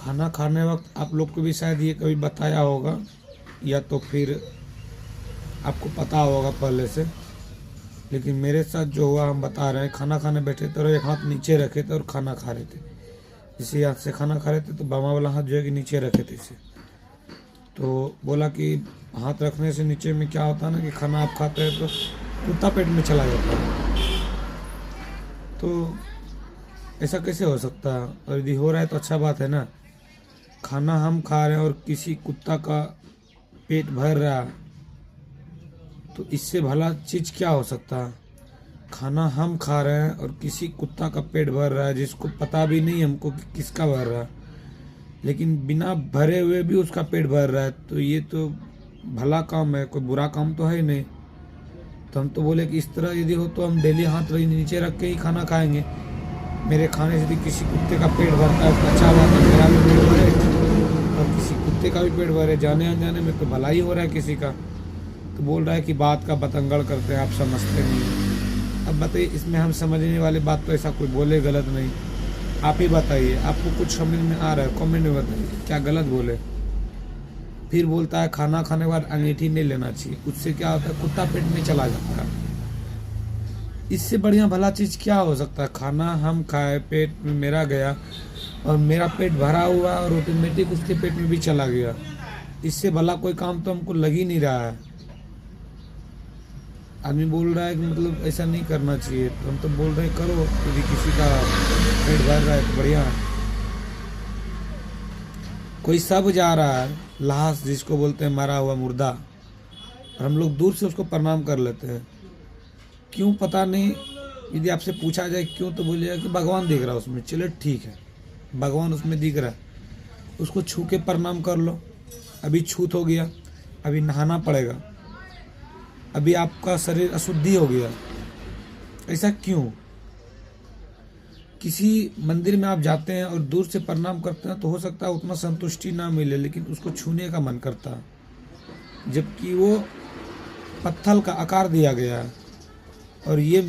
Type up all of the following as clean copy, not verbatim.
खाना खाने वक्त आप लोग को भी शायद ये कभी बताया होगा या तो फिर आपको पता होगा पहले से, लेकिन मेरे साथ जो हुआ हम बता रहे हैं। खाना खाने बैठे थे और एक हाथ नीचे रखे थे और खाना खा रहे थे। इसी हाथ से खाना खा रहे थे तो बामा वाला हाथ जो है कि नीचे रखे थे इसे। तो बोला कि हाथ रखने से नीचे में क्या होता है ना कि खाना आप खाते हैं तो कुत्ता पेट में चला जाता है। तो ऐसा कैसे हो सकता है? और यदि हो रहा है तो अच्छा बात है ना। खाना हम खा रहे हैं और किसी कुत्ता का पेट भर रहा, तो इससे भला चीज़ क्या हो सकता है? खाना हम खा रहे हैं और किसी कुत्ता का पेट भर रहा है जिसको पता भी नहीं हमको कि किसका भर रहा है, लेकिन बिना भरे हुए भी उसका पेट भर रहा है। तो ये तो भला काम है, कोई बुरा काम तो है ही नहीं। तो हम तो बोले कि इस तरह यदि हो तो हम डेली हाथ नीचे रख के ही खाना खाएंगे। मेरे खाने से यदि किसी कुत्ते का पेट भरता है तो अच्छा बात है, मेरा भी पेट भरे और किसी कुत्ते का भी पेट भरे। जाने अनजाने में तो भला ही हो रहा है किसी का। तो बोल रहा है कि बात का बतंगड़ करते हैं, आप समझते नहीं हैं। अब बताइए, इसमें हम समझने वाली बात तो ऐसा कोई बोले गलत नहीं। आप ही बताइए, आपको कुछ समझ में आ रहा है? कमेंट में बताइए क्या गलत बोले। फिर बोलता है खाना खाने के बाद अंगीठी नहीं लेना चाहिए, उससे क्या होता है कुत्ता पेट में चला जाता है। इससे बढ़िया भला चीज़ क्या हो सकता है? खाना हम खाए, पेट में मेरा गया और मेरा पेट भरा हुआ और ऑटोमेटिक उसके पेट में भी चला गया। इससे भला कोई काम तो हमको लग ही नहीं रहा है। आदमी बोल रहा है कि मतलब ऐसा नहीं करना चाहिए, तो हम तो बोल रहे हैं करो। यदि किसी का पेट भर रहा है तो बढ़िया है। कोई सब जा रहा है, लाश जिसको बोलते हैं मरा हुआ मुर्दा, और हम लोग दूर से उसको प्रणाम कर लेते हैं। क्यों पता नहीं। यदि आपसे पूछा जाए क्यों, तो बोलिएगा कि भगवान दिख रहा है उसमें। चलो ठीक है, भगवान उसमें दिख रहा है, उसको छू के प्रणाम कर लो। अभी छूत हो गया, अभी नहाना पड़ेगा, अभी आपका शरीर अशुद्धि हो गया। ऐसा क्यों? किसी मंदिर में आप जाते हैं और दूर से प्रणाम करते हैं तो हो सकता है उतना संतुष्टि ना मिले, लेकिन उसको छूने का मन करता है, जबकि वो पत्थर का आकार दिया गया है। और ये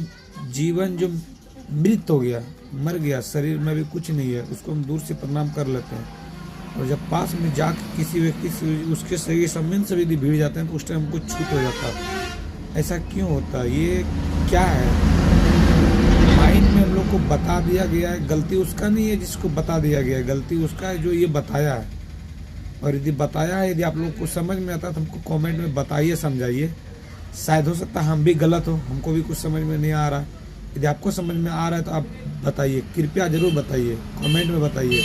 जीवन जो मृत हो गया, मर गया, शरीर में भी कुछ नहीं है, उसको हम दूर से प्रणाम कर लेते हैं। और जब पास में जाकर किसी व्यक्ति से उसके शरीर संबंध से यदि भिड़ जाते हैं तो उस टाइम हमको छूत हो जाता है। ऐसा क्यों होता है? ये क्या है? माइंड में हम लोग को बता दिया गया है। गलती उसका नहीं है जिसको बता दिया गया है, गलती उसका है जो ये बताया है। और यदि बताया है, यदि आप लोग को समझ में आता है तो हमको कमेंट में बताइए, समझाइए। शायद हो सकता है हम भी गलत हो, हमको भी कुछ समझ में नहीं आ रहा। यदि आपको समझ में आ रहा है तो आप बताइए, कृपया ज़रूर बताइए, कमेंट में बताइए।